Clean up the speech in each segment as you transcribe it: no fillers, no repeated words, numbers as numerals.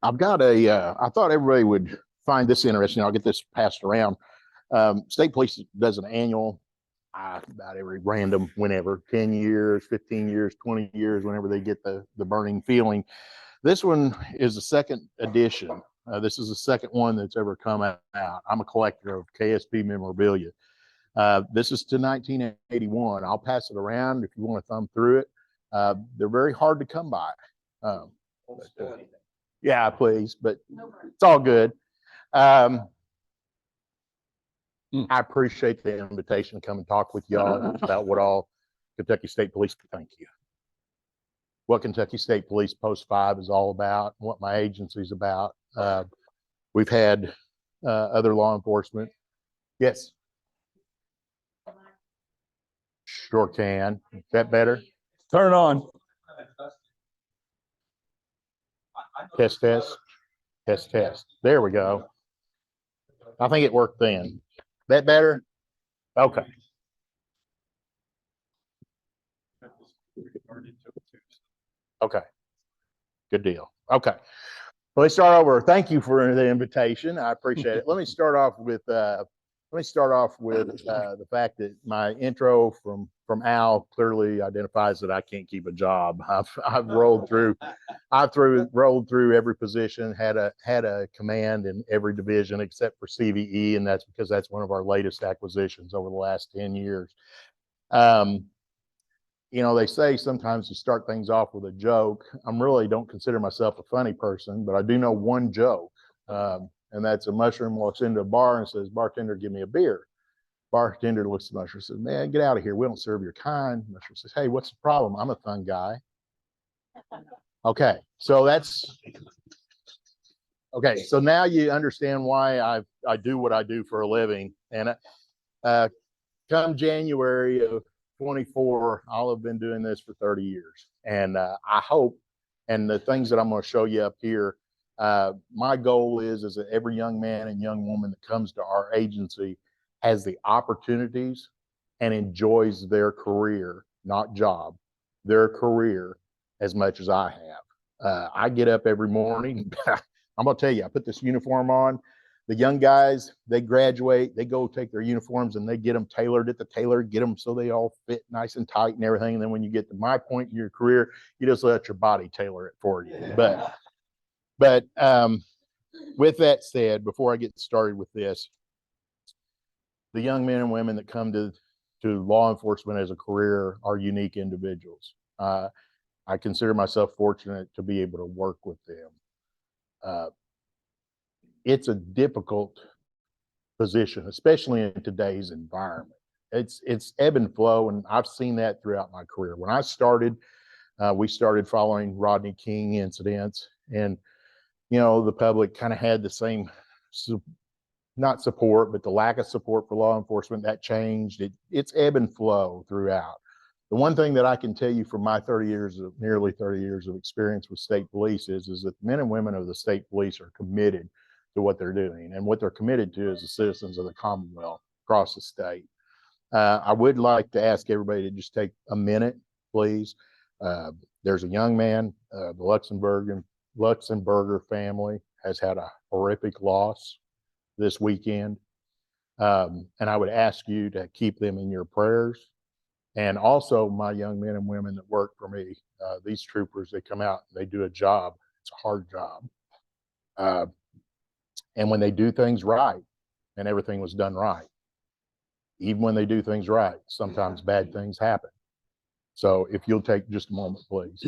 I've got I thought everybody would find this interesting. I'll get this passed around. State Police does an annual, about every random, whenever, 10 years, 15 years, 20 years, whenever they get the burning feeling. This one is the second edition. This is the second one that's ever come out. I'm a collector of KSP memorabilia. This is to 1981. I'll pass it around if you want to thumb through it. They're very hard to come by. Yeah, please, but it's all good. I appreciate the invitation to come and talk with y'all about what all Kentucky State Police, thank you. What Kentucky State Police Post 5 is all about, what my agency's about. We've had other law enforcement. Yes. Sure can. Is that better? Turn on. Test, test, test, test. There we go. I think it worked then. That better? Okay. Okay. Good deal. Okay. Let me start over. Thank you for the invitation. I appreciate it. Let me start off with the fact that my intro from Al clearly identifies that I can't keep a job. I've rolled through every position, had a command in every division except for CVE, and that's because that's one of our latest acquisitions over the last 10 years. You know, they say sometimes to start things off with a joke. I really don't consider myself a funny person, but I do know one joke. And that's a mushroom walks into a bar and says, "Bartender, give me a beer." Bartender looks at the mushroom and says, "Man, get out of here. We don't serve your kind." Mushroom says, "Hey, what's the problem? I'm a fun guy." Okay, so so now you understand why I do what I do for a living. And come January of 24, I'll have been doing this for 30 years. And I hope, and the things that I'm going to show you up here, my goal is that every young man and young woman that comes to our agency has the opportunities and enjoys their career, not job, their career as much as I have. I get up every morning. I'm going to tell you, I put this uniform on. The young guys, they graduate, they go take their uniforms and they get them tailored at the tailor, get them so they all fit nice and tight and everything. And then when you get to my point in your career, you just let your body tailor it for you. But with that said, before I get started with this, the young men and women that come to law enforcement as a career are unique individuals. I consider myself fortunate to be able to work with them. It's a difficult position, especially in today's environment. It's ebb and flow, and I've seen that throughout my career. When I started, we started following Rodney King incidents, and you know, the public kind of had the same, not support, but the lack of support for law enforcement. That changed. It's ebb and flow throughout. The one thing that I can tell you from my nearly 30 years of experience with state police is that men and women of the state police are committed to what they're doing, and what they're committed to is the citizens of the Commonwealth across the state. I would like to ask everybody to just take a minute, please. There's a young man, the Luxemburger family has had a horrific loss this weekend. And I would ask you to keep them in your prayers. And also my young men and women that work for me, these troopers, they come out, they do a job. It's a hard job. And when they do things right, and everything was done right, even when they do things right, sometimes bad things happen. So if you'll take just a moment, please.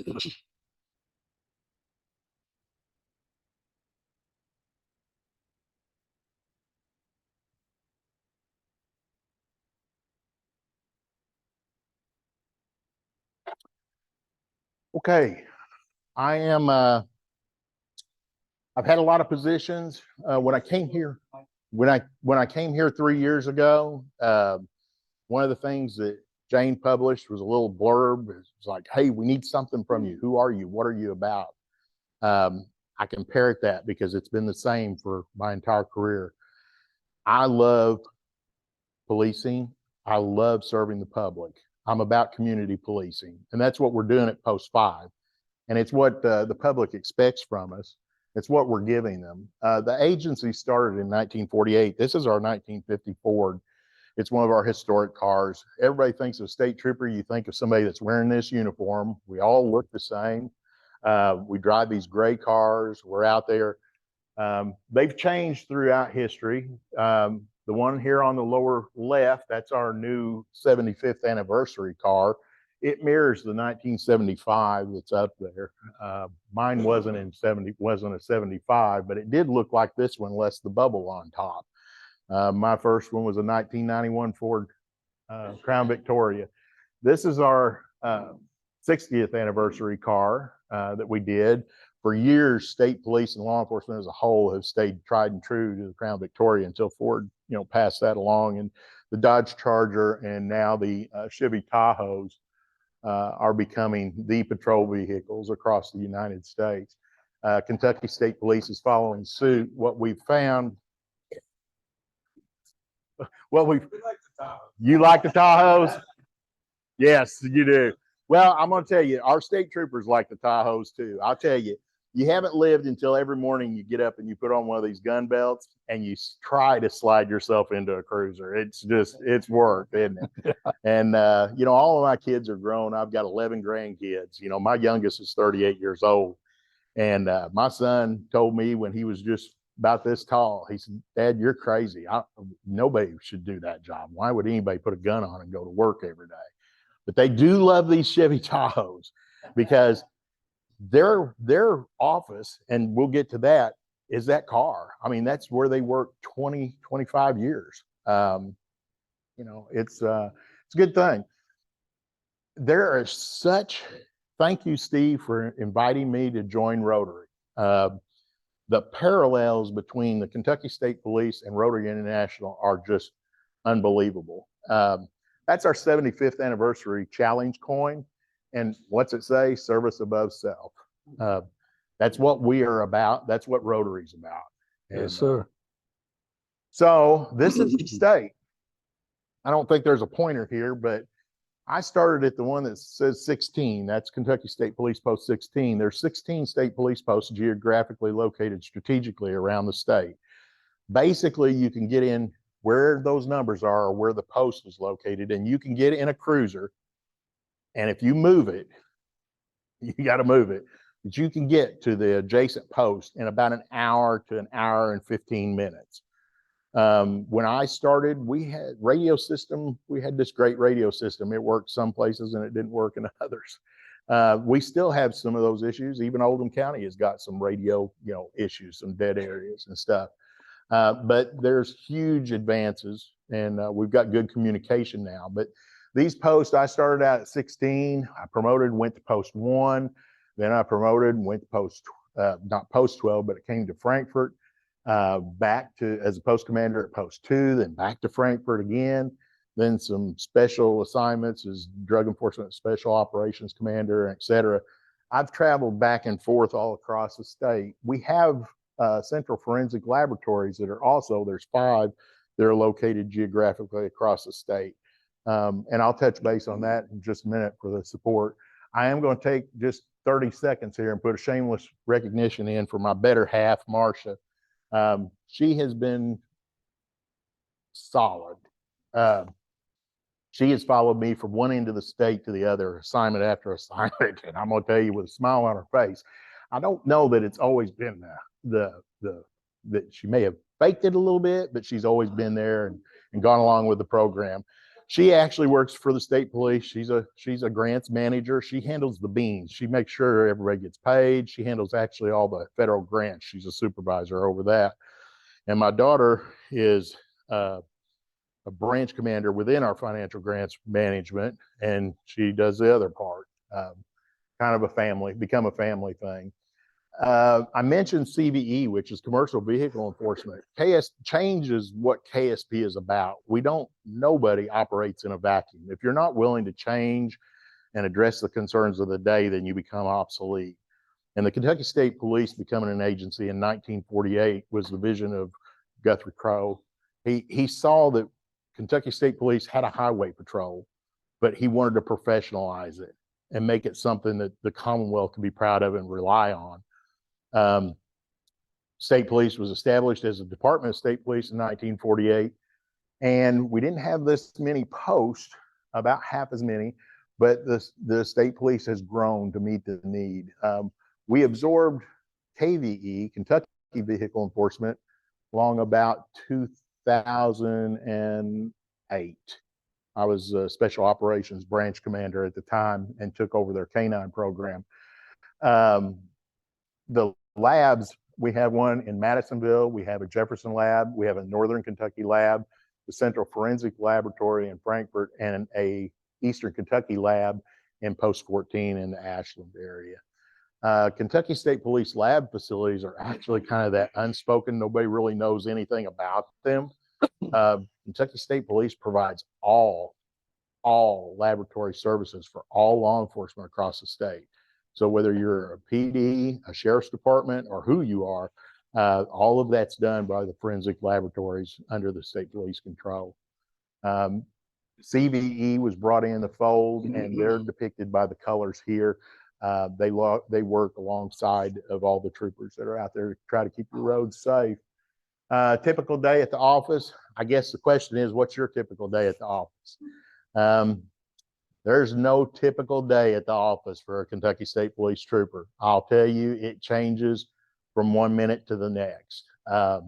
Okay, I've had a lot of positions. When I came here 3 years ago, one of the things that Jane published was a little blurb. It's like, "Hey, we need something from you. Who are you? What are you about?" I can parrot that because it's been the same for my entire career. I love policing. I love serving the public. I'm about community policing, and that's what we're doing at Post 5. and it's what the public expects from us. It's what we're giving them. The agency started in 1948. This is our 1950 Ford. It's one of our historic cars. Everybody thinks of state trooper. You think of somebody that's wearing this uniform. We all look the same. We drive these gray cars. We're out there. They've changed throughout history. The one here on the lower left, that's our new 75th anniversary car. It mirrors the 1975 that's up there. Mine wasn't a 75, but it did look like this one, less the bubble on top. My first one was a 1991 Ford Crown Victoria. This is our 60th anniversary car that we did. For years, state police and law enforcement as a whole have stayed tried and true to the Crown Victoria until Ford, passed that along. And the Dodge Charger and now the Chevy Tahoes are becoming the patrol vehicles across the United States. Kentucky State Police is following suit. What we've found, you like the Tahoes? Yes, you do. Well, I'm going to tell you, our state troopers like the Tahoes too. I'll tell you, you haven't lived until every morning you get up and you put on one of these gun belts and you try to slide yourself into a cruiser. It's work, isn't it? And, all of my kids are grown. I've got 11 grandkids. My youngest is 38 years old. And my son told me when he was just about this tall, he said, "Dad, you're crazy. Nobody should do that job. Why would anybody put a gun on and go to work every day?" But they do love these Chevy Tahoes because their office, and we'll get to that, is that car. I mean, that's where they work 20, 25 years. It's a good thing. There are thank you, Steve, for inviting me to join Rotary. The parallels between the Kentucky State Police and Rotary International are just unbelievable. That's our 75th anniversary challenge coin. And what's it say? Service above self. That's what we are about. That's what Rotary's about. Yes, sir. So this is the state. I don't think there's a pointer here, but I started at the one that says 16. That's Kentucky State Police Post 16. There's 16 state police posts geographically located strategically around the state. Basically, you can get in where those numbers are or where the post is located, and you can get in a cruiser. And if you move it, you got to move it, but you can get to the adjacent post in about an hour to an hour and 15 minutes. When I started, we had we had this great radio system. It worked some places and it didn't work in others. We still have some of those issues. Even Oldham County has got some radio, issues, some dead areas and stuff. But there's huge advances, and we've got good communication now. But these posts, I started out at 16. I promoted, went to post 1. Then I promoted and went to post, not post 12, but it came to Frankfort, back to as a post commander at post 2, then back to Frankfort again. Then some special assignments as drug enforcement special operations commander, et cetera. I've traveled back and forth all across the state. We have central forensic laboratories that are also, there's 5 that are located geographically across the state. And I'll touch base on that in just a minute for the support. I am going to take just 30 seconds here and put a shameless recognition in for my better half, Marcia. She has been solid. She has followed me from one end of the state to the other, assignment after assignment. And I'm going to tell you with a smile on her face, I don't know that it's always been that she may have faked it a little bit, but she's always been there and gone along with the program. She actually works for the state police. She's a grants manager. She handles the beans. She makes sure everybody gets paid. She handles actually all the federal grants. She's a supervisor over that. And my daughter is a branch commander within our financial grants management, and she does the other part. Kind of become a family thing. I mentioned CVE, which is commercial vehicle enforcement. Changes what KSP is about. Nobody operates in a vacuum. If you're not willing to change and address the concerns of the day, then you become obsolete. And the Kentucky State Police becoming an agency in 1948 was the vision of Guthrie Crowe. He saw that Kentucky State Police had a highway patrol, but he wanted to professionalize it. make it something that the Commonwealth can be proud of and rely on. State Police was established as a Department of State Police in 1948, and we didn't have this many posts, about half as many, but the State Police has grown to meet the need. We absorbed KVE, Kentucky Vehicle Enforcement, along about 2008. I was a Special Operations Branch Commander at the time and took over their canine program. The labs, we have one in Madisonville, we have a Jefferson lab, we have a Northern Kentucky lab, the Central Forensic Laboratory in Frankfort, and a Eastern Kentucky lab in Post 14 in the Ashland area. Kentucky State Police lab facilities are actually kind of that unspoken, nobody really knows anything about them. Kentucky State Police provides all laboratory services for all law enforcement across the state. So whether you're a PD, a sheriff's department, or who you are, all of that's done by the forensic laboratories under the state police control. CVE was brought in the fold, and they're depicted by the colors here. They work alongside of all the troopers that are out there to try to keep your roads safe. Typical day at the office. I guess the question is, what's your typical day at the office? There's no typical day at the office for a Kentucky State Police trooper. I'll tell you, it changes from one minute to the next. I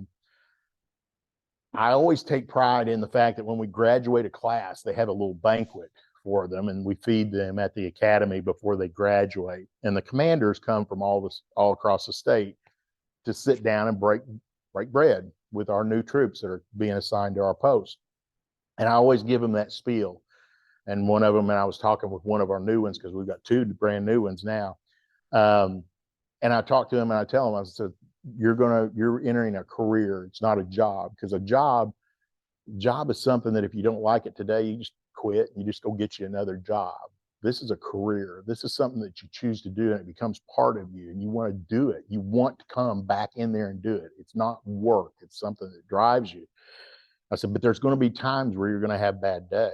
always take pride in the fact that when we graduate a class, they have a little banquet for them, and we feed them at the academy before they graduate. And the commanders come from all across the state to sit down and break bread with our new troops that are being assigned to our post. And I always give them that spiel. And one of them, and I was talking with one of our new ones, because we've got two brand new ones now. And I talked to him and I tell him, I said, you're entering a career. It's not a job, because a job is something that if you don't like it today, you just quit and you just go get you another job. This is a career. This is something that you choose to do, and it becomes part of you, and you want to do it. You want to come back in there and do it. It's not work. It's something that drives you. I said, but there's going to be times where you're going to have bad days.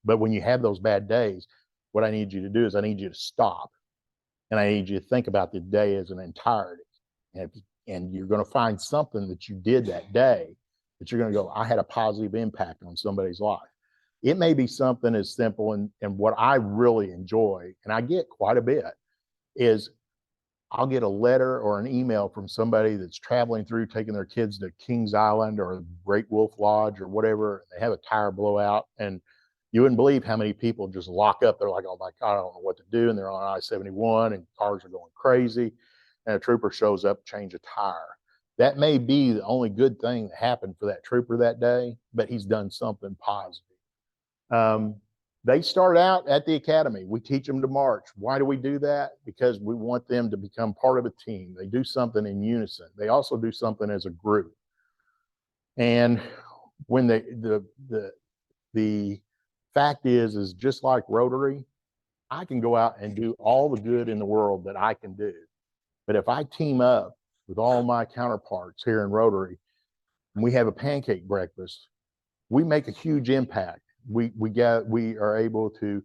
But when you have those bad days, what I need you to do is I need you to stop, and I need you to think about the day as an entirety. And you're going to find something that you did that day that you're going to go, I had a positive impact on somebody's life. It may be something as simple, and what I really enjoy, and I get quite a bit, is I'll get a letter or an email from somebody that's traveling through, taking their kids to Kings Island or Great Wolf Lodge or whatever. They have a tire blowout, and you wouldn't believe how many people just lock up. They're like, oh my God, I don't know what to do. And they're on I-71 and cars are going crazy. And a trooper shows up, change a tire. That may be the only good thing that happened for that trooper that day, but he's done something positive. They start out at the academy. We teach them to march. Why do we do that? Because we want them to become part of a team. They do something in unison. They also do something as a group. And when the fact is just like Rotary, I can go out and do all the good in the world that I can do. But if I team up with all my counterparts here in Rotary, and we have a pancake breakfast, we make a huge impact. We are able to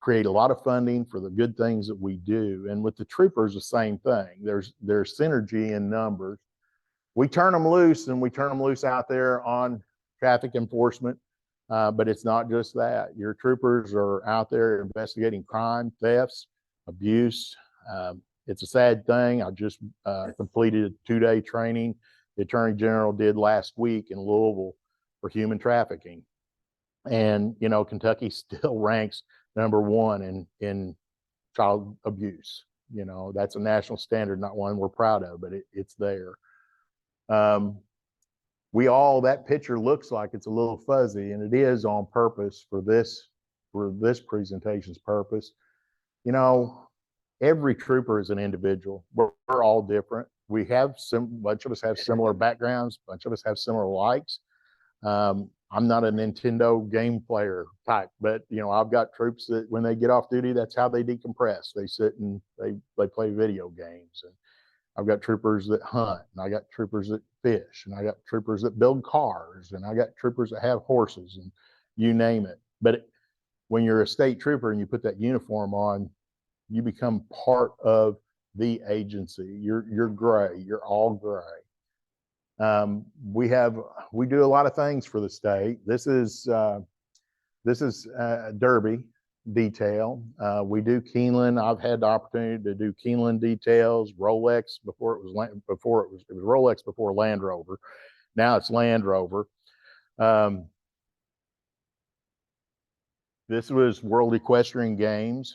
create a lot of funding for the good things that we do. And with the troopers, the same thing. There's synergy in numbers. We turn them loose, and we turn them loose out there on traffic enforcement. But it's not just that. Your troopers are out there investigating crime, thefts, abuse. It's a sad thing. I just completed a 2-day training the Attorney General did last week in Louisville for human trafficking. And, you know, Kentucky still ranks #1 in child abuse. You know, that's a national standard, not one we're proud of, but it's there. That picture looks like it's a little fuzzy, and it is on purpose for this presentation's purpose. You know, every trooper is an individual. We're all different. We have bunch of us have similar backgrounds, bunch of us have similar likes. I'm not a Nintendo game player type, but you know, I've got troops that when they get off duty, that's how they decompress. They sit and they play video games. And I've got troopers that hunt, and I got troopers that fish, and I got troopers that build cars, and I got troopers that have horses, and you name it. But when you're a state trooper and you put that uniform on, you become part of the agency. You're gray. You're all gray. We do a lot of things for the state. This is Derby detail. We do Keeneland. I've had the opportunity to do Keeneland details, Rolex before it was Rolex before Land Rover. Now it's Land Rover. This was World Equestrian Games,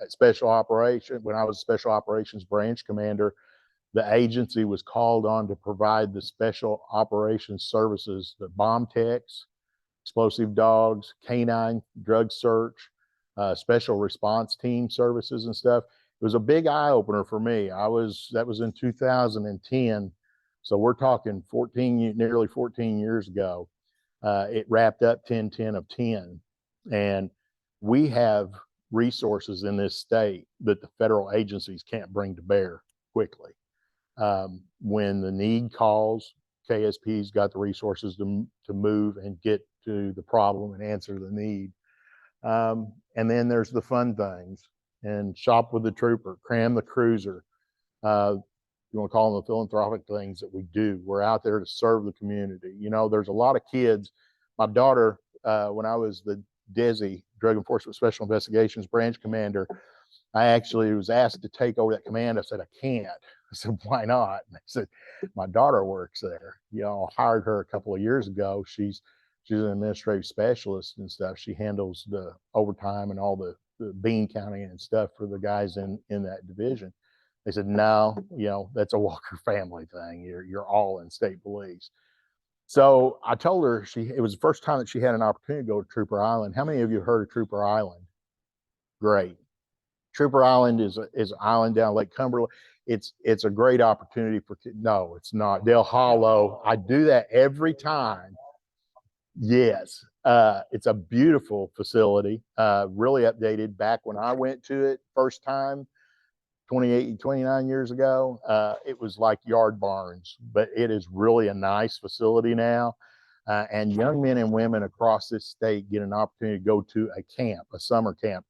special operation. When I was special operations branch commander, the agency was called on to provide the special operations services, the bomb techs, explosive dogs, canine drug search, special response team services and stuff. It was a big eye opener for me. That was in 2010. So we're talking nearly 14 years ago. It wrapped up 10-10 of 10. And we have resources in this state that the federal agencies can't bring to bear quickly. When the need calls, KSP's got the resources to move and get to the problem and answer the need. And then there's the fun things, and shop with the trooper, cram the cruiser. You want to call them the philanthropic things that we do. We're out there to serve the community. You know, there's a lot of kids. My daughter, when I was the DESI, Drug Enforcement Special Investigations Branch Commander, I actually was asked to take over that command. I said, I can't. I said, why not? And I said, my daughter works there. You know, I hired her a couple of years ago. She's an administrative specialist and stuff. She handles the overtime and all the bean counting and stuff for the guys in that division. They said, no, you know, that's a Walker family thing. You're all in state police. So I told her it was the first time that she had an opportunity to go to Trooper Island. How many of you have heard of Trooper Island? Great. Trooper Island is an island down Lake Cumberland. It's a great opportunity for kids. No, it's not. Del Hollow. I do that every time. Yes. It's a beautiful facility, really updated. Back when I went to it first time, 29 years ago, it was like yard barns, but it is really a nice facility now. And young men and women across this state get an opportunity to go to a camp, a summer camp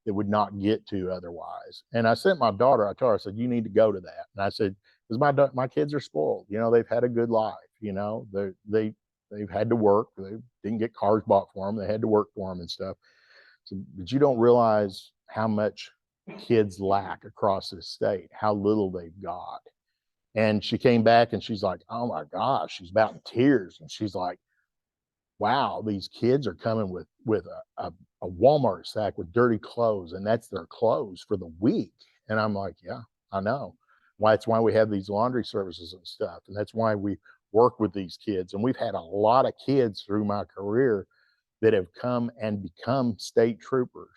that would not get to otherwise. And I sent my daughter, I told her, I said, you need to go to that. And I said, because my kids are spoiled, you know, they've had a good life, you know, they've had to work. They didn't get cars bought for them. They had to work for them and stuff. So, but you don't realize how much kids lack across this state, how little they've got. And she came back and she's like, oh my gosh, she's about in tears. And she's like, wow, these kids are coming with a Walmart sack with dirty clothes, and that's their clothes for the week. And I'm like, yeah, I know. That's why we have these laundry services and stuff. And that's why we work with these kids. And we've had a lot of kids through my career that have come and become state troopers.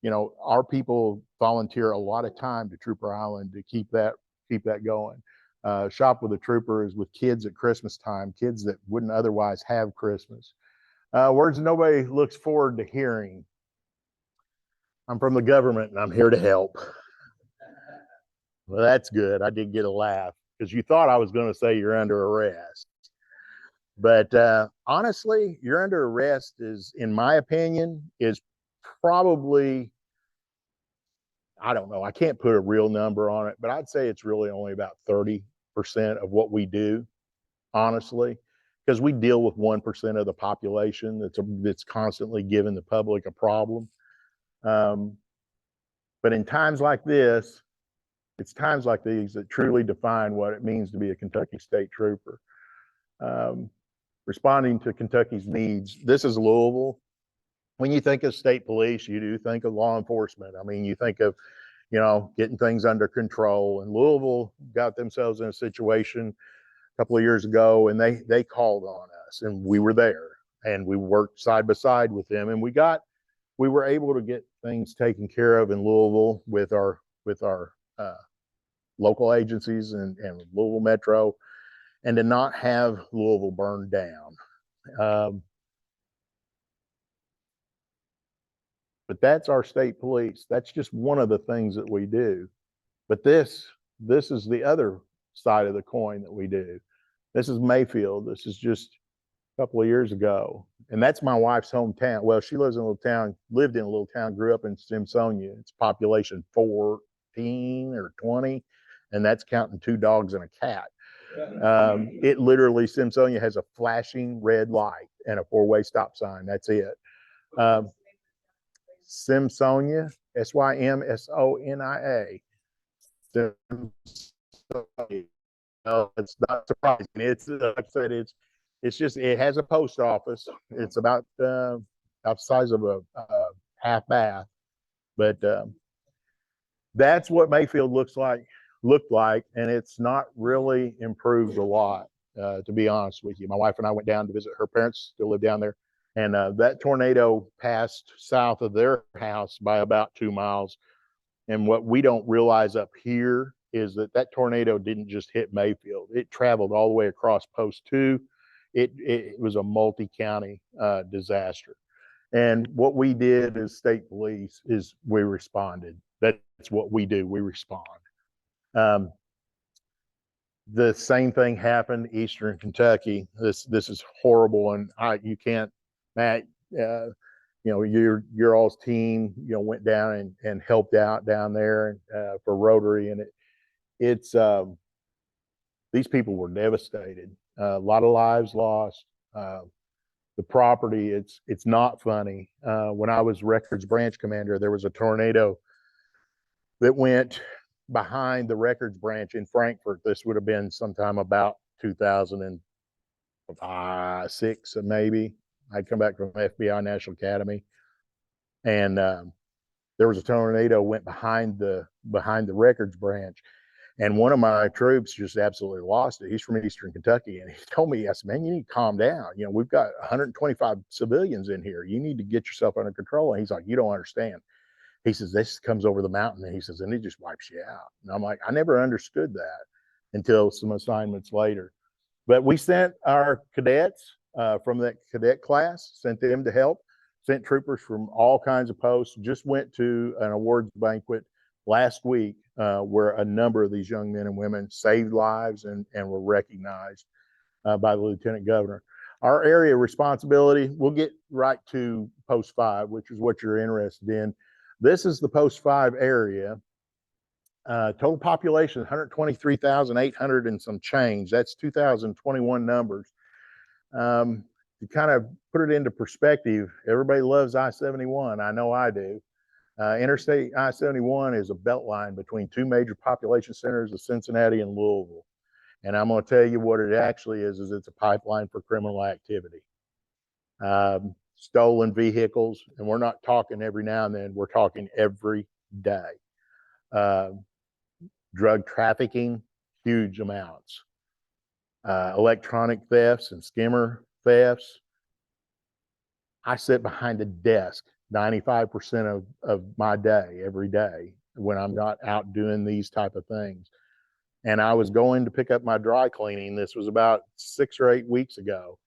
You know, our people volunteer a lot of time to Trooper Island to keep that going. Shop with a Trooper is with kids at Christmas time, kids that wouldn't otherwise have Christmas. Words nobody looks forward to hearing. I'm from the government and I'm here to help. Well, that's good. I did get a laugh because you thought I was going to say you're under arrest. But honestly, you're under arrest is, in my opinion, is probably, I don't know, I can't put a real number on it, but I'd say it's really only about 30% of what we do, honestly, because we deal with 1% of the population that's constantly giving the public a problem. But in times like this, it's times like these that truly define what it means to be a Kentucky State Trooper. Responding to Kentucky's needs. This is Louisville. When you think of state police, you do think of law enforcement. I mean, you think of, you know, getting things under control. And Louisville got themselves in a situation a couple of years ago, and they called on us, and we were there, and we worked side by side with them, and we were able to get things taken care of in Louisville with our local agencies and Louisville Metro, and to not have Louisville burned down. But that's our state police. That's just one of the things that we do. But this is the other side of the coin that we do. This is Mayfield. This is just a couple of years ago. and that's my wife's hometown. Well, she lives in a little town, lived in a little town, grew up in Simsonia. It's population 14 or 20, and that's counting 2 dogs and a cat. It literally, Simsonia has a flashing red light and a 4-way stop sign. That's it. Simsonia, Symsonia. No, it's not surprising. It's like I said, it's just, it has a post office. It's about the size of a half bath, but that's what Mayfield looked like, and it's not really improved a lot, to be honest with you. My wife and I went down to visit her parents, still live down there, and that tornado passed south of their house by about 2 miles. And what we don't realize up here is that tornado didn't just hit Mayfield. It traveled all the way across Post 2. It was a multi-county disaster. And what we did as state police is we responded. That's what we do. We respond. The same thing happened Eastern Kentucky. This is horrible, and you can't, Matt. Your all's team, went down and helped out down there for Rotary, and it's these people were devastated. A lot of lives lost. The property, it's not funny. When I was Records branch commander, there was a tornado that went behind the Records branch in Frankfort. This would have been sometime about 2006, maybe. I'd come back from FBI National Academy, and there was a tornado went behind the Records branch, and one of my troops just absolutely lost it. He's from Eastern Kentucky, and he told me, I said, "Man, you need to calm down. We've got 125 civilians in here. You need to get yourself under control." And he's like, "You don't understand." He says, "This comes over the mountain," and he says, "and it just wipes you out." And I'm like, I never understood that until some assignments later. But we sent our cadets from that cadet class, sent them to help, sent troopers from all kinds of posts. Just went to an awards banquet last week where a number of these young men and women saved lives and were recognized by the lieutenant governor. Our area of responsibility, we'll get right to Post 5, which is what you're interested in. This is the Post 5 area. Total population 123,800 and some change. That's 2021 numbers. To kind of put it into perspective, everybody loves I-71. I know I do. Interstate I-71 is a belt line between 2 major population centers of Cincinnati and Louisville. And I'm going to tell you what it actually is it's a pipeline for criminal activity. Stolen vehicles, and we're not talking every now and then, we're talking every day. Drug trafficking, huge amounts. Electronic thefts and skimmer thefts. I sit behind a desk 95% of my day, every day, when I'm not out doing these type of things. And I was going to pick up my dry cleaning. This was about 6 or 8 weeks ago.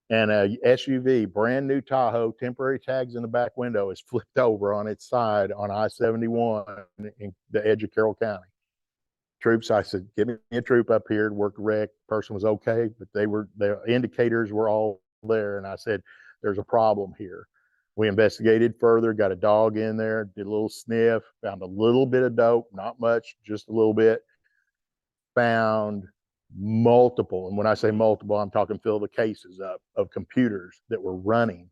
And a SUV, brand new Tahoe, temporary tags in the back window, is flipped over on its side on I-71 in the edge of Carroll County. Troops, I said, "Give me a troop up here to work the wreck." The person was okay, but the indicators were all there. And I said, "There's a problem here." We investigated further, got a dog in there, did a little sniff, found a little bit of dope, not much, just a little bit. Found multiple, and when I say multiple, I'm talking fill the cases up of computers that were running,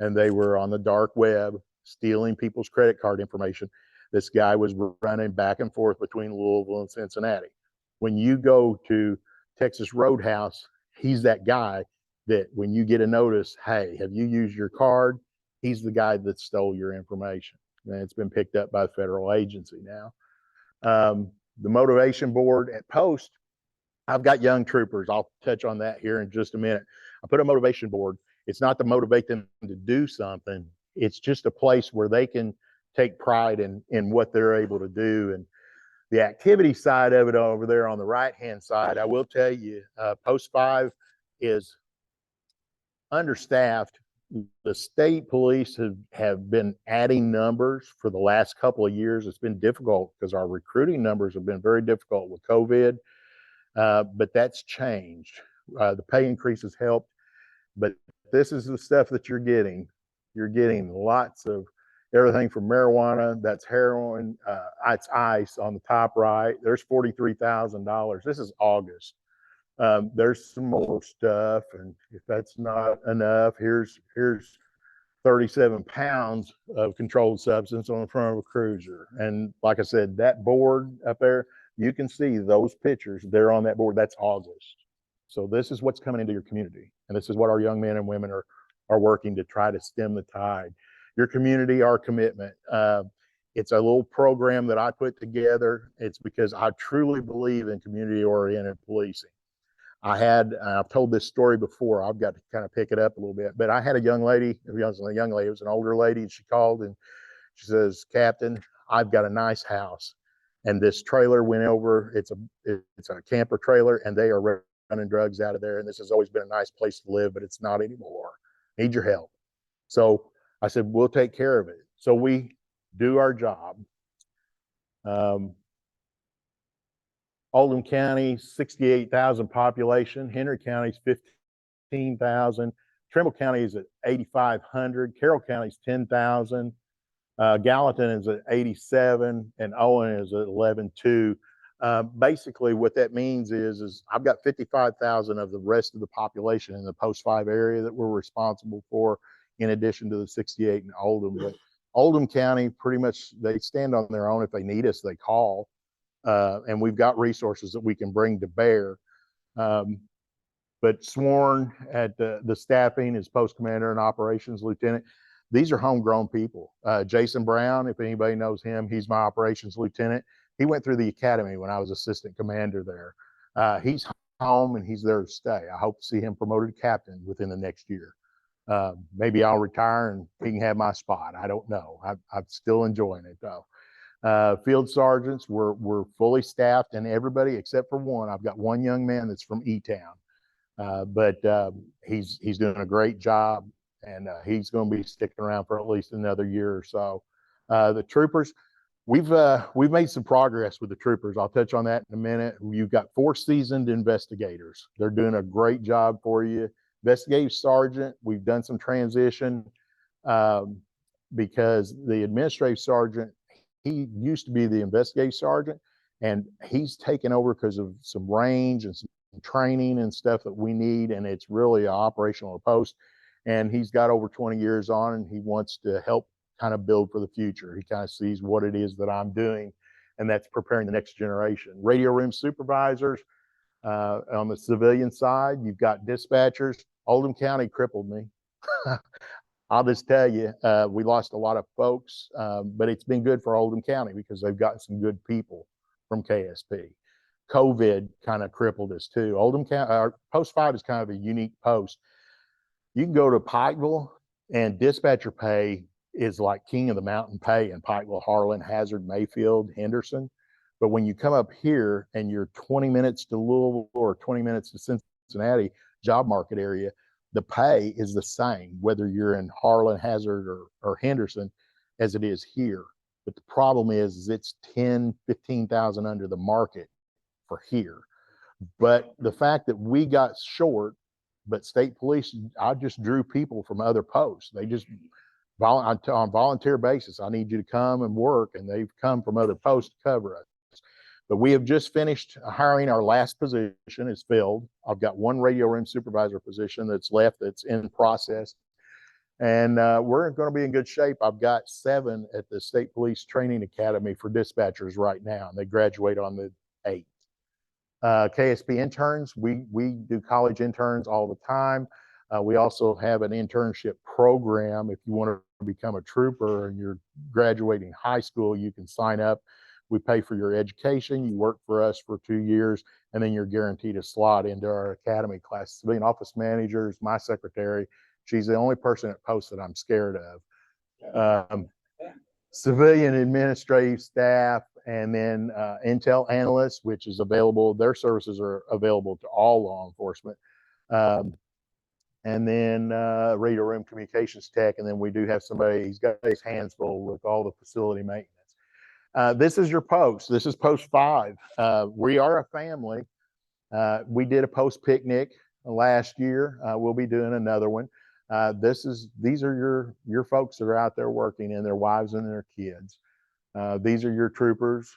and they were on the dark web stealing people's credit card information. This guy was running back and forth between Louisville and Cincinnati. When you go to Texas Roadhouse, he's that guy that when you get a notice, "Hey, have you used your card?" He's the guy that stole your information. And it's been picked up by a federal agency now. The motivation board at Post, I've got young troopers. I'll touch on that here in just a minute. I put a motivation board. It's not to motivate them to do something. It's just a place where they can take pride in what they're able to do. And the activity side of it over there on the right-hand side, I will tell you, Post 5 is understaffed. The state police have been adding numbers for the last couple of years. It's been difficult because our recruiting numbers have been very difficult with COVID, but that's changed. The pay increases helped, but this is the stuff that you're getting. You're getting lots of everything from marijuana, that's heroin, it's ice on the top right. There's $43,000. This is August. There's some more stuff, and if that's not enough, here's 37 pounds of controlled substance on the front of a cruiser. And like I said, that board up there, you can see those pictures. They're on that board. That's August. So this is what's coming into your community, and this is what our young men and women are working to try to stem the tide. Your community, our commitment. It's a little program that I put together. It's because I truly believe in community-oriented policing. I've told this story before. I've got to kind of pick it up a little bit, but I had a young lady, it was an older lady, and she called and she says, "Captain, I've got a nice house, and this trailer went over. It's a camper trailer, and they are running drugs out of there. And this has always been a nice place to live, but it's not anymore. Need your help." So I said, "We'll take care of it." So we do our job. Oldham County, 68,000 population. Henry County is 15,000. Trimble County is at 8,500. Carroll County is 10,000. Gallatin is at 87, and Owen is at 11,200. Basically, what that means is I've got 55,000 of the rest of the population in the Post 5 area that we're responsible for, in addition to the 68 in Oldham. But Oldham County, pretty much, they stand on their own. If they need us, they call. And we've got resources that we can bring to bear. But sworn at the staffing is post commander and operations lieutenant. These are homegrown people. Jason Brown, if anybody knows him, he's my operations lieutenant. He went through the academy when I was assistant commander there. He's home and he's there to stay. I hope to see him promoted to captain within the next year. Maybe I'll retire and he can have my spot. I don't know. I'm still enjoying it though. Field sergeants, we're fully staffed, and everybody except for one. I've got one young man that's from E-Town, but he's doing a great job, and he's going to be sticking around for at least another year or so. The troopers, we've made some progress with the troopers. I'll touch on that in a minute. You've got 4 seasoned investigators. They're doing a great job for you. Investigative sergeant, we've done some transition because the administrative sergeant, he used to be the investigative sergeant, and he's taken over because of some range and some training and stuff that we need, and it's really an operational post. And he's got over 20 years on, and he wants to help kind of build for the future. He kind of sees what it is that I'm doing, and that's preparing the next generation. Radio room supervisors, on the civilian side, you've got dispatchers. Oldham County crippled me. I'll just tell you, we lost a lot of folks, but it's been good for Oldham County because they've got some good people from KSP. COVID kind of crippled us too. Oldham County, our Post 5 is kind of a unique post. You can go to Pikeville, and dispatcher pay is like king of the mountain pay in Pikeville, Harlan, Hazard, Mayfield, Henderson. But when you come up here and you're 20 minutes to Louisville or 20 minutes to Cincinnati job market area, the pay is the same, whether you're in Harlan, Hazard, or Henderson, as it is here. But the problem is it's 10, 15,000 under the market for here. But the fact that we got short, but state police, I just drew people from other posts. They just, on volunteer basis, I need you to come and work, and they've come from other posts to cover us. But we have just finished hiring. Our last position is filled. I've got one radio room supervisor position that's left that's in process. And we're going to be in good shape. I've got 7 at the State Police Training Academy for dispatchers right now, and they graduate on the 8th. KSP interns, we do college interns all the time. We also have an internship program. If you want to become a trooper and you're graduating high school, you can sign up. We pay for your education. You work for us for 2 years, and then you're guaranteed a slot into our academy class. Civilian office manager is my secretary. She's the only person at post that I'm scared of. Civilian administrative staff, and then intel analysts, which is available. Their services are available to all law enforcement. And then radio room communications tech. And then we do have somebody, he's got his hands full with all the facility maintenance. This is your post. This is Post 5. We are a family. We did a post picnic last year. We'll be doing another one. these are your folks that are out there working, and their wives and their kids. These are your troopers.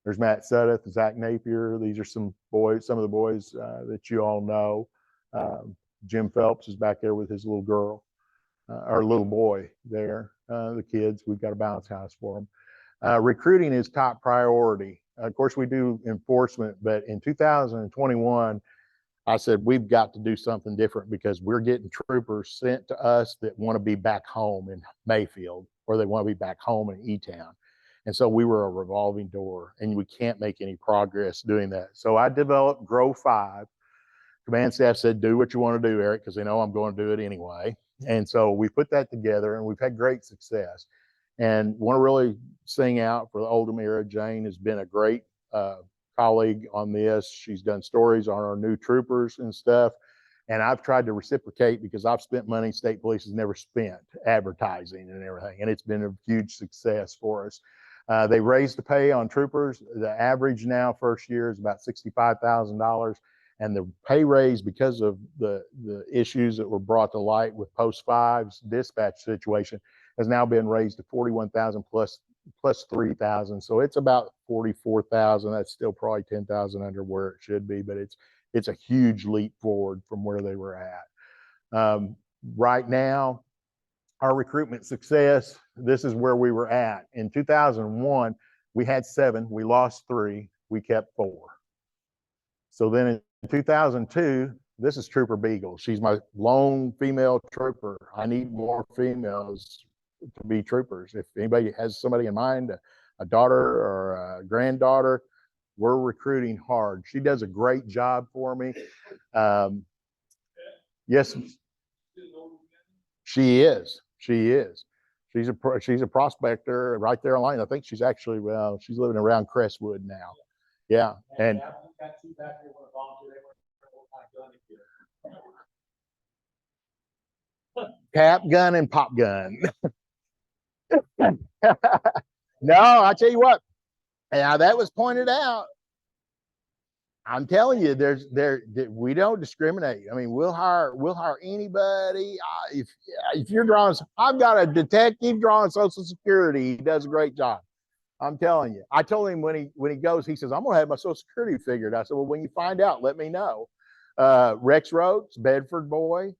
There's Matt Suddeth, Zach Napier. These are some of the boys that you all know. Jim Phelps is back there with his little girl, or little boy there. The kids, we've got a bounce house for them. Recruiting is top priority. Of course, we do enforcement, but in 2021, I said, we've got to do something different, because we're getting troopers sent to us that want to be back home in Mayfield, or they want to be back home in E-Town. And so we were a revolving door, and we can't make any progress doing that. So I developed Grow 5. Command staff said, do what you want to do, Eric, because they know I'm going to do it anyway. And so we put that together, and we've had great success. And want to really sing out for the Oldham era. Jane has been a great colleague on this. She's done stories on our new troopers and stuff. And I've tried to reciprocate, because I've spent money state police has never spent advertising and everything. And it's been a huge success for us. They raised the pay on troopers. The average now first year is about $65,000. And the pay raise, because of the issues that were brought to light with Post 5's dispatch situation, has now been raised to $41,000 plus $3,000. So it's about $44,000. That's still probably $10,000 under where it should be, but it's a huge leap forward from where they were at. Right now, our recruitment success, this is where we were at. In 2001, we had 7, we lost 3, we kept 4. So then in 2002, this is Trooper Beagle. She's my lone female trooper. I need more females to be troopers. If anybody has somebody in mind, a daughter or a granddaughter, we're recruiting hard. She does a great job for me. Yes, she is. She is. She's a prospector right there online. I think she's actually, well, she's living around Crestwood now. Yeah. And cap gun and pop gun. No, I tell you what, now that was pointed out. I'm telling you, we don't discriminate. I mean, we'll hire anybody. If you're drawing, I've got a detective drawing Social Security. He does a great job. I'm telling you. I told him when he goes, he says, I'm gonna have my Social Security figured. I said, well, when you find out, let me know. Rex Rhodes, Bedford boy,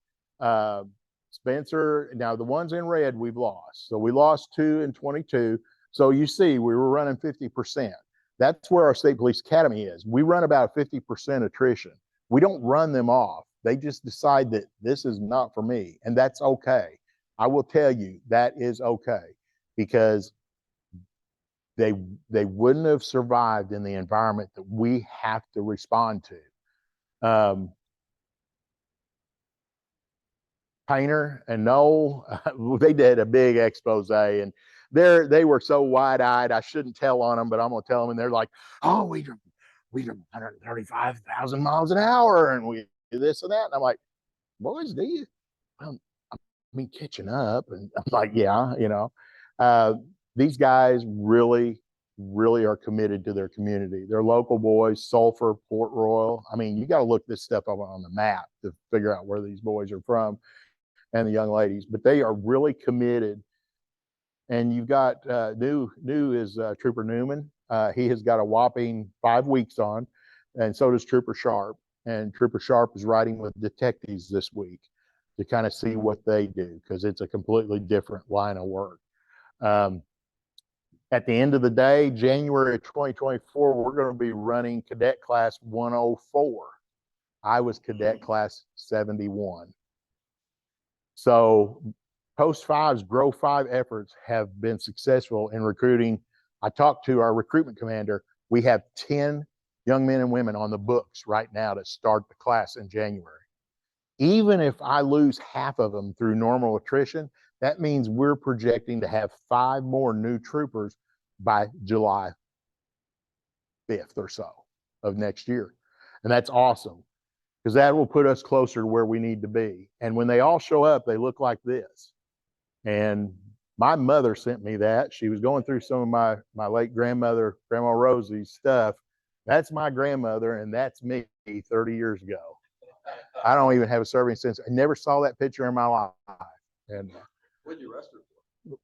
Spencer. Now the ones in red we've lost. So we lost 2 in 22. So you see, we were running 50%. That's where our State Police Academy is. We run about 50% attrition. We don't run them off. They just decide that this is not for me, and that's okay. I will tell you that is okay, because they wouldn't have survived in the environment that we have to respond to. Painter and Noel, they did a big expose, and they were so wide-eyed. I shouldn't tell on them, but I'm gonna tell them, and they're like, "Oh, we drove 135,000 miles an hour, and we do this and that." And I'm like, "Boys, do you?" Well, I mean, catching up, and I'm like, "Yeah, you know." These guys really are committed to their community. They're local boys, Sulphur, Port Royal. I mean, you got to look this stuff up on the map to figure out where these boys are from, and the young ladies, but they are really committed. And you've got new is Trooper Newman. He has got a whopping 5 weeks on, and so does Trooper Sharp. And Trooper Sharp is riding with detectives this week to kind of see what they do, because it's a completely different line of work. At the end of the day, January of 2024, we're going to be running Cadet Class 104. I was Cadet Class 71. So Post 5's Grow 5 efforts have been successful in recruiting. I talked to our recruitment commander. We have 10 young men and women on the books right now to start the class in January. Even if I lose half of them through normal attrition, that means we're projecting to have 5 more new troopers by July 5th or so of next year. And that's awesome, because that will put us closer to where we need to be. And when they all show up, they look like this. And my mother sent me that. She was going through some of my late grandmother, Grandma Rosie's stuff. That's my grandmother, and that's me 30 years ago. I don't even have a serving sense. I never saw that picture in my life. And What'd you arrest her for?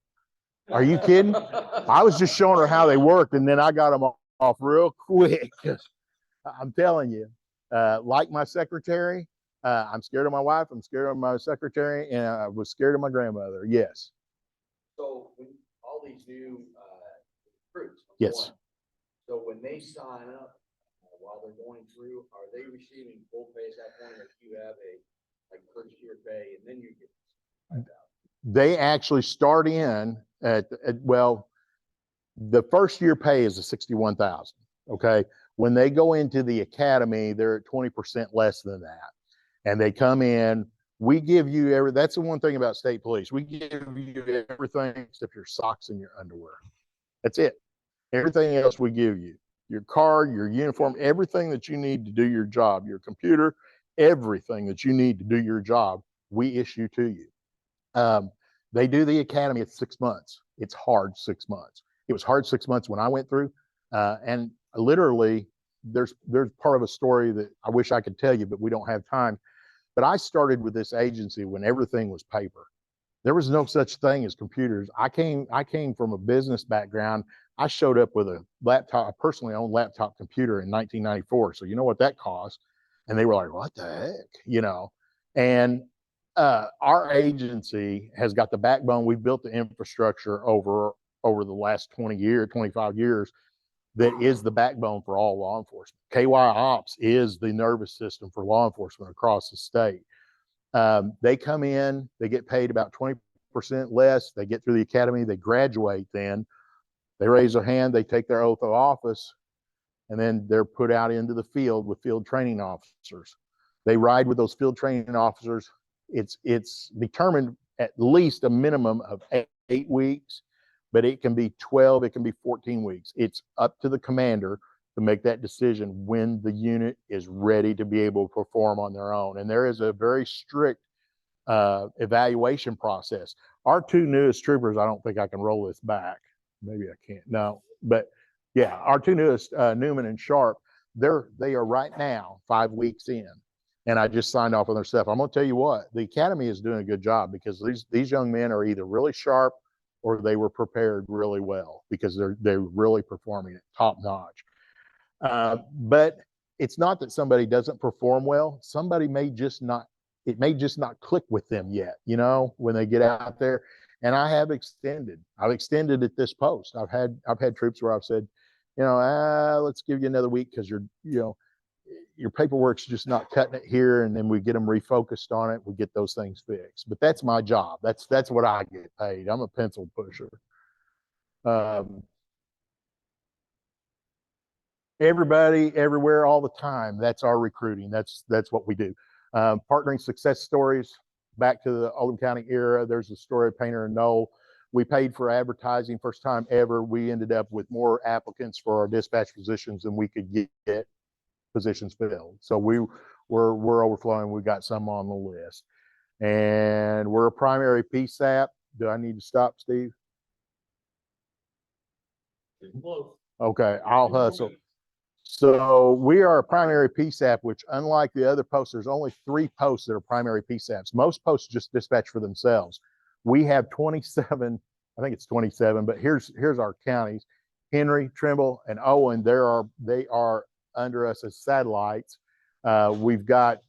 are you kidding? I was just showing her how they worked, and then I got them off real quick. I'm telling you, like my secretary, I'm scared of my wife. I'm scared of my secretary, and I was scared of my grandmother. Yes. So when all these new recruits. Yes. So when they sign up, while they're going through, are they receiving full pay at that point, or do you have a like first year pay and then you get? They actually start in at well, the first year pay is a 61,000. Okay. When they go into the academy, they're at 20% less than that. And they come in, we give you that's the one thing about state police. We give you everything except your socks and your underwear. That's it. Everything else we give you, your card, your uniform, everything that you need to do your job, your computer, everything that you need to do your job, we issue to you. They do the academy at 6 months. It's hard 6 months. It was hard 6 months when I went through, and literally, there's part of a story that I wish I could tell you, but we don't have time. But I started with this agency when everything was paper. There was no such thing as computers. I came from a business background. I showed up with a laptop, a personally owned laptop computer in 1994. So you know what that cost? And they were like, "What the heck?" You know. And our agency has got the backbone. We've built the infrastructure over the last 20 years, 25 years, that is the backbone for all law enforcement. KY Ops is the nervous system for law enforcement across the state. They come in, they get paid about 20% less. They get through the academy, they graduate, then they raise their hand, they take their oath of office, and then they're put out into the field with field training officers. They ride with those field training officers. It's determined at least a minimum of 8 weeks, but it can be 12, it can be 14 weeks. It's up to the commander to make that decision when the unit is ready to be able to perform on their own. And there is a very strict evaluation process. Our two newest troopers, I don't think I can roll this back. Maybe I can't. No, but yeah, our two newest, Newman and Sharp, they are right now 5 weeks in, and I just signed off on their stuff. I'm going to tell you what, the academy is doing a good job because these young men are either really sharp or they were prepared really well because they're really performing at top notch. But it's not that somebody doesn't perform well. Somebody may just not, it may just not click with them yet, you know, when they get out there. And I've extended at this post. I've had troops where I've said, you know, let's give you another week because your paperwork's just not cutting it here. And then we get them refocused on it. We get those things fixed. But that's my job. That's what I get paid. I'm a pencil pusher. Everybody, everywhere, all the time. That's our recruiting. That's what we do. Partnering success stories back to the Oldham County era. There's a story of Painter and Knoll. We paid for advertising, first time ever. We ended up with more applicants for our dispatch positions than we could get positions filled. So we're overflowing. We got some on the list, and we're a primary PSAP. Do I need to stop, Steve? Okay, I'll hustle. So we are a primary PSAP, which unlike the other posts, there's only 3 posts that are primary PSAPs. Most posts just dispatch for themselves. We have 27, I think it's 27, but here's our counties: Henry, Trimble, and Owen. They are under us as satellites. We've got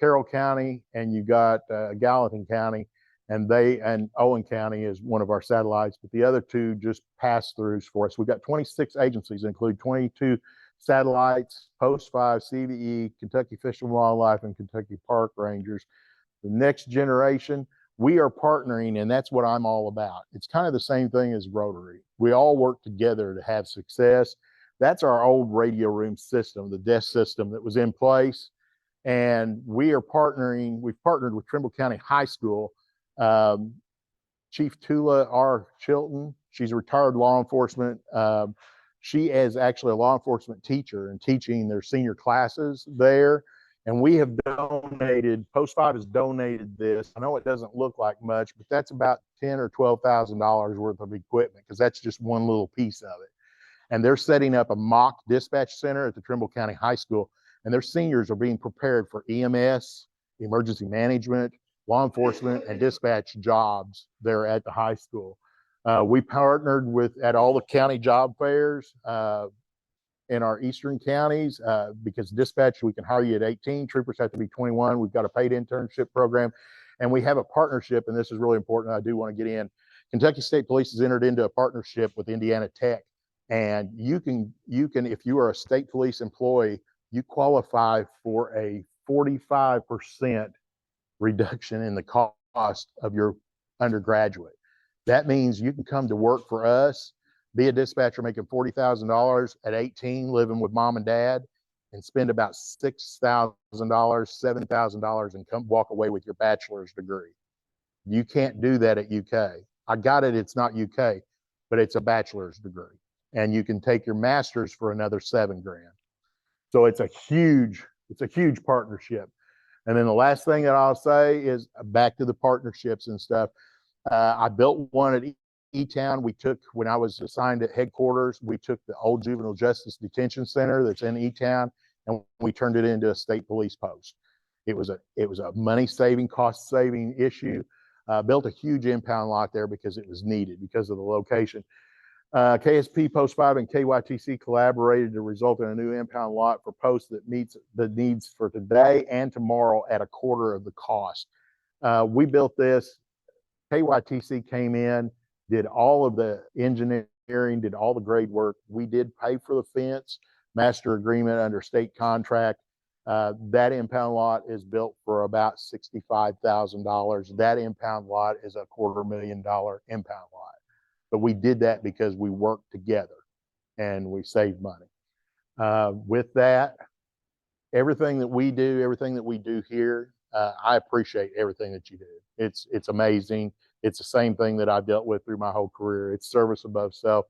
Carroll County, and you got Gallatin County, and Owen County is one of our satellites, but the other 2 just pass-throughs for us. We've got 26 agencies, include 22 satellites, Post 5, CVE, Kentucky Fish and Wildlife, and Kentucky Park Rangers. The next generation, we are partnering, and that's what I'm all about. It's kind of the same thing as Rotary. We all work together to have success. That's our old radio room system, the desk system that was in place. And we've partnered with Trimble County High School. Chief Tula R. Chilton, she's a retired law enforcement. She is actually a law enforcement teacher and teaching their senior classes there. And we have donated, Post 5 has donated this. I know it doesn't look like much, but that's about $10,000 or $12,000 worth of equipment, because that's just one little piece of it. And they're setting up a mock dispatch center at the Trimble County High School, and their seniors are being prepared for EMS emergency management, law enforcement, and dispatch jobs there at the high school. We partnered at all the county job fairs in our eastern counties because dispatch, we can hire you at 18, troopers have to be 21. We've got a paid internship program, and we have a partnership, and this is really important. I do want to get in. Kentucky State Police has entered into a partnership with Indiana Tech, and you can, if you are a state police employee, you qualify for a 45% reduction in the cost of your undergraduate. That means you can come to work for us, be a dispatcher making $40,000 at 18, living with mom and dad, and spend about $6,000, $7,000 and come walk away with your bachelor's degree. You can't do that at UK. I got it, it's not UK, but it's a bachelor's degree. And you can take your master's for another $7,000. So it's a huge partnership. And then the last thing that I'll say is back to the partnerships and stuff. I built one at E-Town. When I was assigned at headquarters, we took the old juvenile justice detention center that's in E-Town, and we turned it into a state police post. It was a money saving, cost saving issue. Built a huge impound lot there because it was needed because of the location. KSP Post 5 and KYTC collaborated to result in a new impound lot for posts that meets the needs for today and tomorrow at a quarter of the cost. We built this. KYTC came in, did all of the engineering, did all the grade work. We did pay for the fence, master agreement under state contract. That impound lot is built for about $65,000. That impound lot is a $250,000 impound lot. But we did that because we worked together and we saved money. With that, everything that we do here, I appreciate everything that you do. It's amazing. It's the same thing that I've dealt with through my whole career. It's service above self.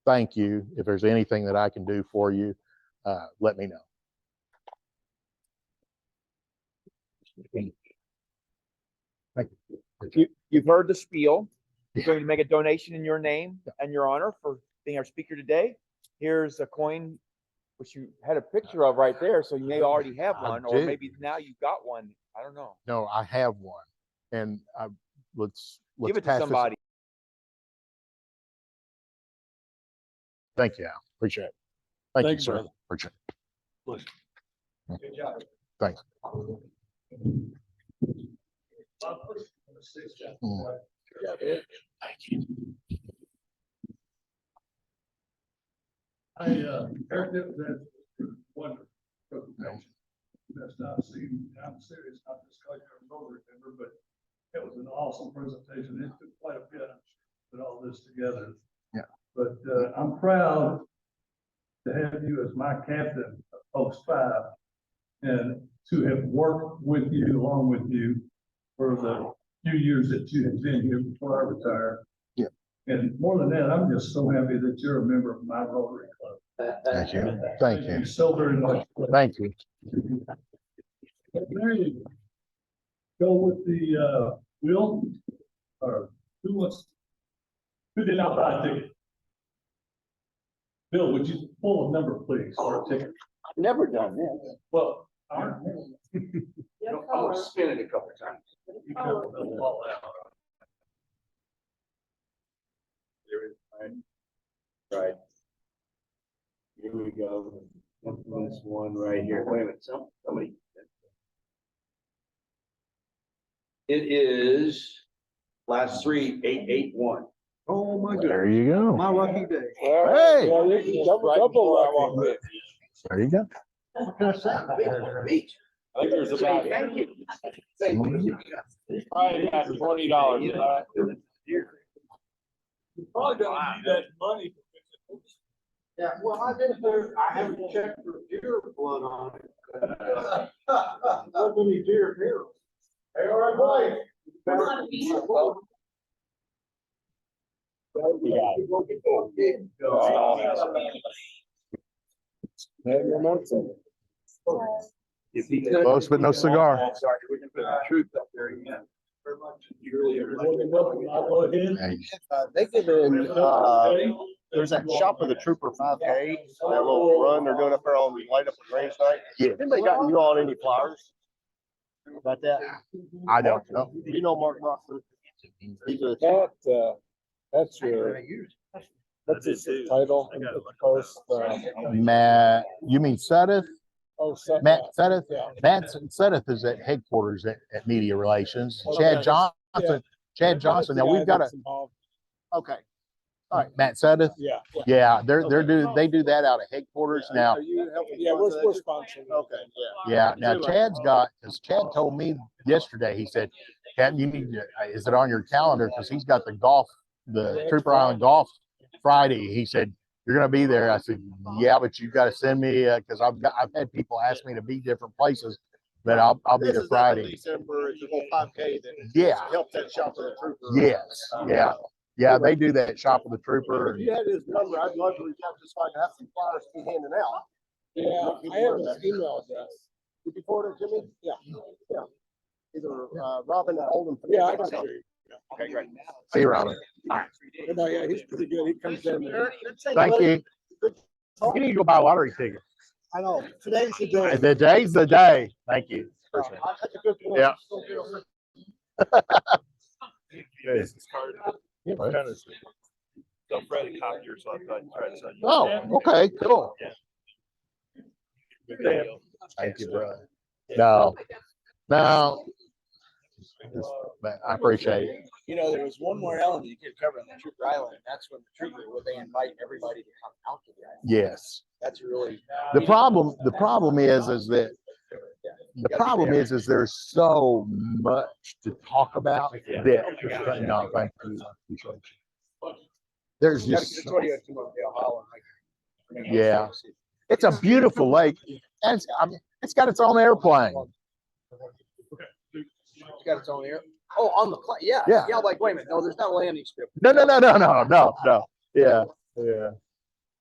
Thank you. If there's anything that I can do for you, let me know. Thank you. You've heard the spiel. You're going to make a donation in your name and your honor for being our speaker today. Here's a coin, which you had a picture of right there, so you may already have one, or maybe now you've got one. I don't know. No, I have one, and let's give it to somebody. Thank you, Al. Appreciate it. Thank you, sir. Brother. Appreciate it. Good job. Thanks. Thank you. Heard that one presentation. That's not seen. I'm serious, not just because you're a Rotary member, but it was an awesome presentation. It took quite a bit to put all this together. Yeah. But I'm proud to have you as my captain of Post 5 and to have worked with you, along with you, for the few years that you have been here before I retired. Yeah. And more than that, I'm just so happy that you're a member of my Rotary Club. Thank you. Thank you so very much. Thank you. There you go with the Will, or who did not buy a ticket? Bill, would you pull a number, please, or a ticket? I've never done this. Well, I'll spin it a couple of times. you can all out. There it is. Right. Here we go. This one right here. Wait a minute. Somebody. It is last 3, 881. Oh, my goodness. There you go. My lucky day. Hey. Double There you go. What can I say? Beach. I think there's about Thank you. Thank you. probably about $20. You're probably gonna need that money. Yeah, well, I haven't checked for deer blood on it. How many deer here? Hey, all right, boy. Close, but no cigar. Sorry, we can put the truth up there again. Very much. You really are. Hey, They give in, there's that shop of the Trooper 5K, that little run they're doing up there on light up the Grange night. Yeah. Anybody got you on any flyers? about that? I don't know. You know Mark Rockford? He's a, That's your, what's his title? Post, Matt, you mean Sudeth? oh, so- Matt Sudeth? Yeah. Matt Sudeth is at headquarters at Media Relations. Chad Johnson. Now we've got okay. Matt Sudeth. Yeah. Yeah, they do that out of headquarters now. Are you helping? Yeah, we're sponsoring. Okay, Yeah, now Chad's got, because Chad told me yesterday, he said, Captain, you need to, is it on your calendar? Because he's got the Trooper Island Golf Friday. He said, you're going to be there. I said, yeah, but you've got to send me, because I've had people ask me to be different places, but I'll be there Friday. December, it's a whole 5K that Yeah. helped that shop with the trooper. Yes. Yeah. Yeah, they do that shop with the trooper. If you had his number, I'd love to reach out just so I can have some flyers to be handing out. Yeah, I have his email address. Did you forward it to me? Yeah. Yeah. Either Robin at Oldham. Yeah, I got you. Okay, great. See you, Robin. No, yeah, he's pretty good. He comes in there. Thank you. You need to go buy a lottery ticket. I know. Today's the day. The day's the day. Thank you. Appreciate it. That's a good point. Yeah. This is card. Yeah, right. Kind of self-read copier, so I thought I'd try to sell you. Oh, okay, cool. Good deal. Thank you, brother. No. But I appreciate it. You know, there was one more element you could cover on the Trooper Island, and that's when the Trooper, where they invite everybody to come out to the island. Yes. That's really. The problem is there's so much to talk about that. No, thank you. There's just, yeah, it's a beautiful lake. And it's got its own airplane. It's got its own air. Oh, on the plane. Yeah. Yeah. Yeah. Like, wait a minute. No, there's not a landing strip. No. Yeah. Yeah.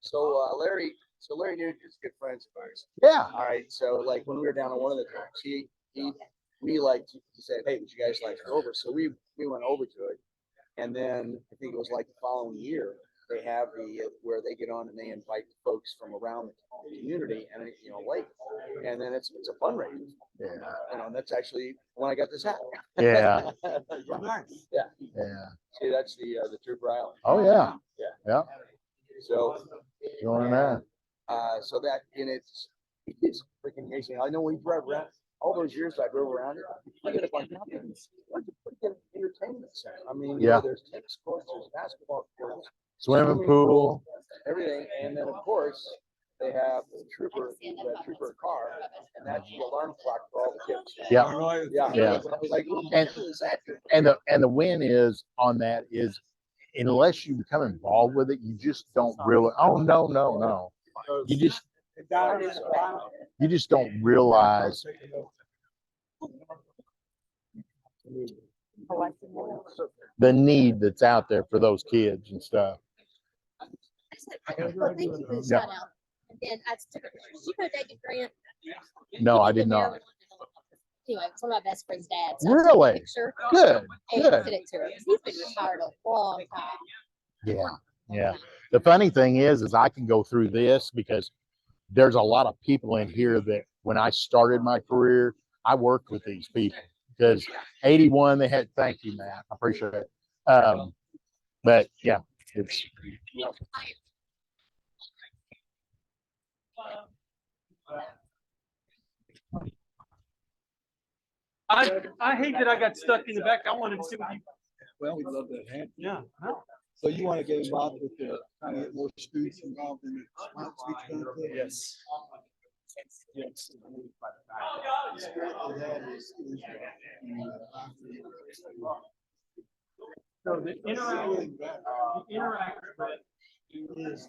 So, Larry Newton is good friends of ours. Yeah. All right. So, like, when we were down on one of the tracks, we said, hey, would you guys like to go over? So we went over to it. And then I think it was like the following year, they have where they get on and they invite folks from around the community and, lake. And then it's a fundraiser. Yeah. That's actually when I got this hat. Yeah. Yeah. Yeah. See, that's the Trooper Island. Oh, yeah. Yeah. Yeah. So, Going there. so that, and it's freaking amazing. I know we drove around all those years I drove around it. I get a bunch of things. It's a pretty good entertainment center. I mean, Yeah. There's tennis courts, there's basketball courts, Swimming pool. everything. And then, of course, they have the trooper car, and that's the alarm clock for all the kids. Yeah. Yeah. Yeah. Like, And the win is on that is unless you become involved with it, you just don't really. Oh no. You just don't realize the need that's out there for those kids and stuff. Well, thank you for the Yeah. shout out. And then I took a picture. Did you know David Grant? No, I He did not. Anyway, it's one of my best friend's dads. Really? Picture Good. and Good. sent it to him. He's been retired a long time. Yeah. Yeah. The funny thing is I can go through this because there's a lot of people in here that when I started my career, I worked with these people because 81, they had, thank you, Matt. I appreciate it. But yeah, it's, I hate that I got stuck in the back. I wanted to see what you. Well, we love that hand. Yeah. So you want to get involved with kind of get more students involved in the smart speech contest? Yes. Yes. So the interaction is